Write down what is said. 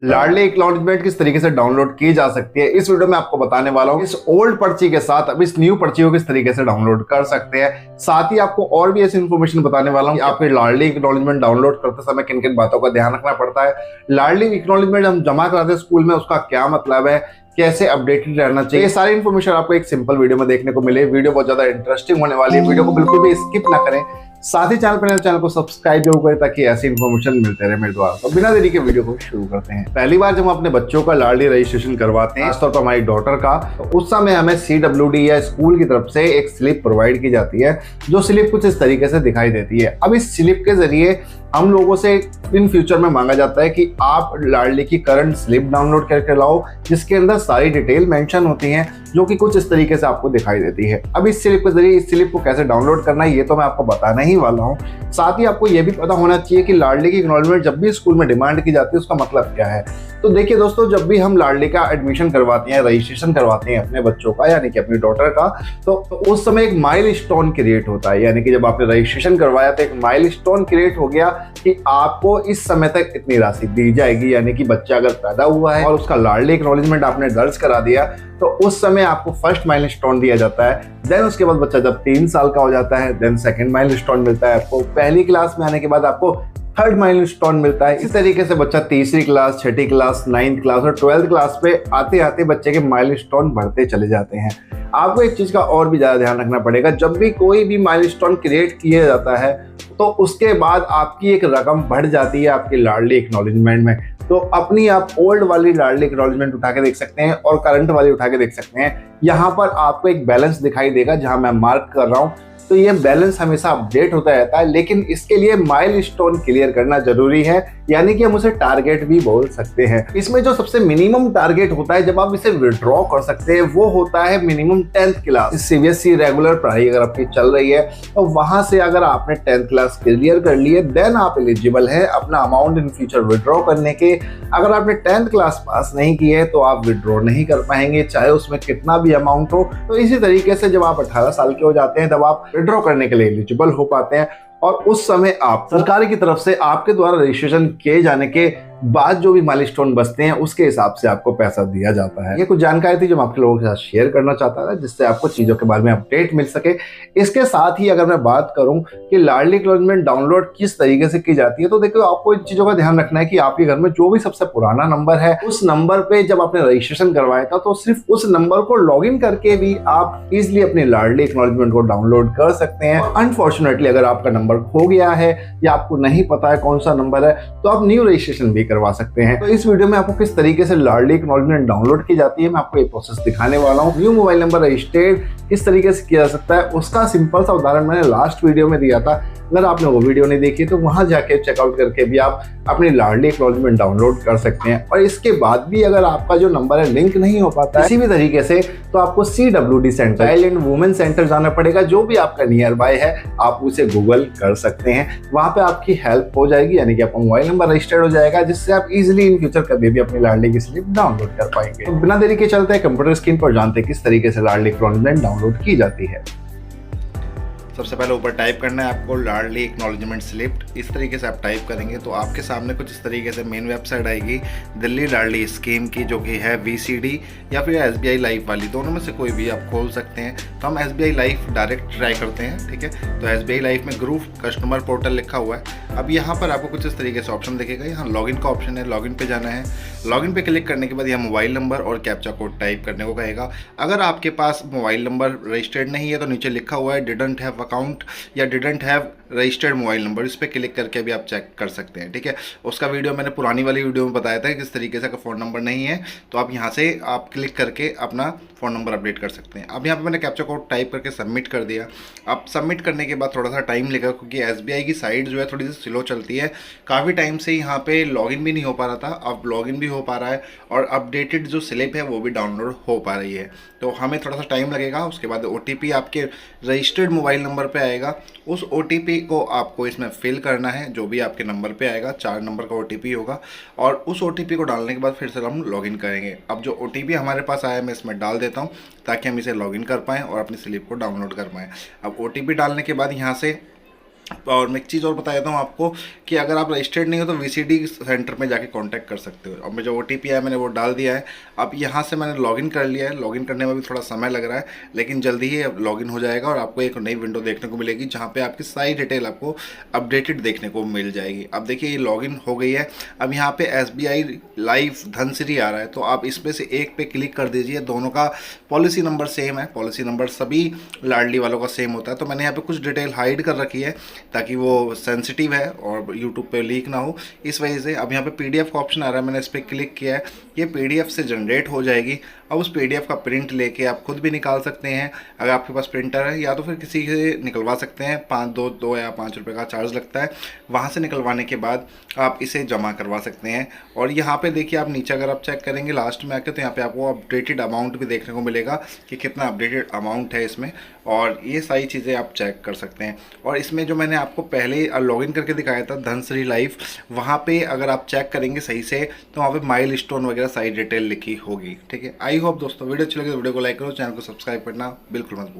लाडली acknowledgement किस तरीके से डाउनलोड की जा सकती है, इस वीडियो में आपको बताने वाला हूँ। इस ओल्ड पर्ची के साथ अब इस न्यू पर्ची को किस तरीके से डाउनलोड कर सकते हैं। साथ ही आपको और भी ऐसी इन्फॉर्मेशन बताने वाला हूँ कि आपके लाडली एक्नॉलेजमेंट डाउनलोड करते समय किन किन बातों का ध्यान रखना पड़ता है। लाडली एक्नॉलेजमेंट हम जमा कराते हैं स्कूल में, उसका क्या मतलब है, कैसे अपडेटेड रहना चाहिए, ये सारी इन्फॉर्मेशन आपको एक सिंपल वीडियो में देखने को मिले। वीडियो बहुत ज्यादा इंटरेस्टिंग होने वाली है, वीडियो को बिल्कुल भी स्किप ना करें। साथ ही चैनल को सब्सक्राइब जरूर करें ताकि ऐसी इन्फॉर्मेशन मिलते रहे मेरे द्वारा। तो बिना देरी के वीडियो को शुरू करते हैं। पहली बार जब हम अपने बच्चों का लाडली रजिस्ट्रेशन करवाते हैं, खासतौर पर हमारी डॉटर का, तो उस समय हमें CWD या स्कूल की तरफ से एक स्लिप प्रोवाइड की जाती है, जो स्लिप कुछ इस तरीके से दिखाई देती है। अब इस स्लिप के जरिए हम लोगों से इन फ्यूचर में मांगा जाता है कि आप लाडली की करंट स्लिप डाउनलोड करके लाओ, जिसके अंदर सारी डिटेल मेंशन होती हैं, जो कि कुछ इस तरीके से आपको दिखाई देती है। अब इस स्लिप के जरिए इस स्लिप को कैसे डाउनलोड करना है, ये तो मैं आपको बताना ही वाला हूँ। साथ ही आपको ये भी पता होना चाहिए कि लाडली की एक्नॉलेजमेंट जब भी स्कूल में डिमांड की जाती है, उसका मतलब क्या है। तो देखिए दोस्तों, जब भी हम लाडली का एडमिशन करवाते हैं, रजिस्ट्रेशन करवाते हैं अपने बच्चों का, यानी कि अपनी डॉटर का, तो उस समय एक माइलस्टोन क्रिएट होता है। यानी कि जब आपने रजिस्ट्रेशन करवाया तो एक माइलस्टोन क्रिएट हो गया कि आपको इस समय तक इतनी राशि दी जाएगी। यानी कि बच्चा अगर पैदा हुआ है और उसका लाडली एक्नॉलेजमेंट आपने दर्ज करा दिया, तो उस समय आपको फर्स्ट माइलस्टोन दिया जाता है। देन उसके बाद बच्चा जब 3 साल का हो जाता है, देन सेकंड माइलस्टोन मिलता है आपको। पहली क्लास में आने के बाद आपको थर्ड माइलस्टोन मिलता है। इस तरीके से बच्चा तीसरी क्लास, छठी क्लास, 9th क्लास और 12th क्लास पे आते आते बच्चे के माइलस्टोन बढ़ते चले जाते हैं। आपको एक चीज का और भी ज्यादा ध्यान रखना पड़ेगा, जब भी कोई भी माइलस्टोन क्रिएट किया जाता है तो उसके बाद आपकी एक रकम बढ़ जाती है आपकी लाडली एक्नॉलेजमेंट में। तो अपनी आप ओल्ड वाली लाडली एक्नॉलेजमेंट उठा के देख सकते हैं और करंट वाली उठा के देख सकते हैं। यहाँ पर आपको एक बैलेंस दिखाई देगा जहां मैं मार्क कर रहा हूं। तो ये बैलेंस हमेशा अपडेट होता रहता है, लेकिन इसके लिए माइलस्टोन क्लियर करना जरूरी है, यानी कि हम उसे टारगेट भी बोल सकते हैं। इसमें जो सबसे मिनिमम टारगेट होता है जब आप इसे विड्रॉ कर सकते हैं, वो होता है minimum 10th class. CBSE regular पढ़ाई अगर आपकी चल रही है तो वहां से अगर आपने 10th क्लास क्लियर कर ली है, देन आप एलिजिबल है अपना अमाउंट इन फ्यूचर विड्रॉ करने के। अगर आपने 10th क्लास पास नहीं की है तो आप विड्रॉ नहीं कर पाएंगे, चाहे उसमें कितना भी अमाउंट हो। तो इसी तरीके से जब आप 18 साल के हो जाते हैं तब आप विड्रॉ करने के लिए एलिजिबल हो पाते हैं, और उस समय आप सरकार की तरफ से आपके द्वारा रजिस्ट्रेशन किए जाने के बाद जो भी माइलस्टोन बचते हैं उसके हिसाब से आपको पैसा दिया जाता है। ये कुछ जानकारी थी जो मैं आपके लोगों के साथ शेयर करना चाहता था, जिससे आपको चीजों के बारे में अपडेट मिल सके। इसके साथ ही अगर मैं बात करूं कि लाडली एक्नॉलेजमेंट डाउनलोड किस तरीके से की जाती है, तो देखो आपको इन चीजों का ध्यान रखना है कि आपके घर में जो भी सबसे पुराना नंबर है, उस नंबर पे जब आपने रजिस्ट्रेशन करवाया था तो सिर्फ उस नंबर को लॉग इन करके भी आप इजिली अपनी लाडली एक्नॉलेजमेंट को डाउनलोड कर सकते हैं। अनफॉर्चुनेटली अगर आपका नंबर खो गया है या आपको नहीं पता है कौन सा नंबर है, तो आप न्यू रजिस्ट्रेशन भी करवा सकते हैं। तो इस वीडियो में आपको किस तरीके से लाडली एक्नॉलेजमेंट डाउनलोड की जाती है, मैं आपको ये प्रोसेस दिखाने वाला हूँ। न्यू मोबाइल नंबर रजिस्टर्ड किस तरीके से किया जा सकता है, उसका सिंपल सा उदाहरण मैंने लास्ट वीडियो में दिया था। अगर आपने वो वीडियो नहीं देखी तो वहां जाके चेकआउट करके भी आप अपनी लाडली एक्नॉलेजमेंट डाउनलोड कर सकते हैं। और इसके बाद भी अगर आपका जो नंबर है लिंक नहीं हो पाता है किसी भी तरीके से, तो आपको CWD centre, child and women centre जाना पड़ेगा। जो भी आपका नियर बाय है आप उसे गूगल कर सकते हैं, वहां पे आपकी हेल्प हो जाएगी, यानी कि आपका मोबाइल नंबर रजिस्टर्ड हो जाएगा, जिससे आप इजिली इन फ्यूचर कभी भी अपनी लाडली की स्लिप डाउनलोड कर पाएंगे। तो बिना देरी के चलते हैं कंप्यूटर स्क्रीन पर, जानते हैं किस तरीके से लाडली एक्नॉलेजमेंट डाउनलोड की जाती है। सबसे पहले ऊपर टाइप करना है आपको लाडली एक्नॉलेजमेंट स्लिप। इस तरीके से आप टाइप करेंगे तो आपके सामने कुछ इस तरीके से मेन वेबसाइट आएगी दिल्ली लाडली स्कीम की, जो कि है VCD या फिर SBI लाइफ वाली, दोनों में से कोई भी आप खोल सकते हैं। तो हम SBI लाइफ डायरेक्ट ट्राई करते हैं, ठीक है। तो SBI लाइफ में ग्रुप कस्टमर पोर्टल लिखा हुआ है। अब यहाँ पर आपको कुछ इस तरीके से ऑप्शन दिखेगा, यहाँ लॉगिन का ऑप्शन है, लॉगिन पे जाना है। लॉगिन पे क्लिक करने के बाद यहाँ मोबाइल नंबर और कैप्चा कोड टाइप करने को कहेगा। अगर आपके पास मोबाइल नंबर रजिस्टर्ड नहीं है तो नीचे लिखा हुआ है डिडंट हैव अकाउंट या didn't have registered mobile number, इस पर क्लिक करके भी आप चेक कर सकते हैं, ठीक है। उसका वीडियो मैंने पुरानी वाली वीडियो में बताया था किस तरीके से, अगर फ़ोन नंबर नहीं है तो आप यहाँ से आप क्लिक करके अपना फ़ोन नंबर अपडेट कर सकते हैं। अब यहाँ पे मैंने कैप्चा कोड टाइप करके सबमिट कर दिया। अब सबमिट करने के बाद थोड़ा सा टाइम लेगा, क्योंकि SBI की साइट जो है थोड़ी सी स्लो चलती है। काफ़ी टाइम से यहाँ पे लॉगिन भी नहीं हो पा रहा था, अब लॉगिन भी हो पा रहा है और अपडेटेड जो स्लिप है वो भी डाउनलोड हो पा रही है। तो हमें थोड़ा सा टाइम लगेगा। उसके बाद OTP आपके रजिस्टर्ड मोबाइल नंबर पे आएगा, उस OTP को आपको इसमें फिल करना है, जो भी आपके नंबर पे आएगा। 4 नंबर का OTP होगा और उस OTP को डालने के बाद फिर से हम लॉगिन करेंगे। अब जो OTP हमारे पास आया मैं इसमें डाल देता हूँ ताकि हम इसे लॉगिन कर पाएँ और अपनी स्लिप को डाउनलोड कर पाएँ। अब OTP डालने के बाद यहाँ से और मैं एक चीज़ और बता देता हूँ आपको कि अगर आप रजिस्टर्ड नहीं हो तो वीसीडी सेंटर में जाके कांटेक्ट कर सकते हो। और मैं जो ओटीपी है मैंने वो डाल दिया है। अब यहाँ से मैंने लॉगिन कर लिया है। लॉगिन करने में भी थोड़ा समय लग रहा है, लेकिन जल्दी ही लॉगिन हो जाएगा और आपको एक नई विंडो देखने को मिलेगी जहाँ पे आपकी सारी डिटेल आपको अपडेटेड देखने को मिल जाएगी। अब देखिए ये लॉगिन हो गई है। अब यहाँ पे SBI लाइव धनसिरी आ रहा है, तो आप इसमें से एक पे क्लिक कर दीजिए। दोनों का पॉलिसी नंबर सेम है, पॉलिसी नंबर सभी लाडली वालों का सेम होता है। तो मैंने यहाँ पे कुछ डिटेल हाइड कर रखी है ताकि वो सेंसिटिव है और यूट्यूब पे लीक ना हो, इस वजह से। अब यहाँ पे PDF का ऑप्शन आ रहा है, मैंने इस पर क्लिक किया है। ये PDF से जनरेट हो जाएगी। अब उस PDF का प्रिंट लेके आप खुद भी निकाल सकते हैं अगर आपके पास प्रिंटर है, या तो फिर किसी से निकलवा सकते हैं। 2 या 5 रुपये का चार्ज लगता है। वहाँ से निकलवाने के बाद आप इसे जमा करवा सकते हैं। और यहाँ पे देखिए आप नीचे अगर आप चेक करेंगे लास्ट में आके, तो यहाँ पे आपको अपडेटेड अमाउंट भी देखने को मिलेगा कि कितना अपडेटेड अमाउंट है इसमें, और ये सारी चीज़ें आप चेक कर सकते हैं। और इसमें जो मैंने आपको पहले लॉगिन करके दिखाया था धनसिरी लाइव, वहाँ पे अगर आप चेक करेंगे सही से तो वहाँ पे माइलस्टोन वगैरह सारी डिटेल लिखी होगी। ठीक है, आई होप दोस्तों वीडियो अच्छी लगे तो वीडियो को लाइक करो, चैनल को सब्सक्राइब करना बिल्कुल मत भूलना।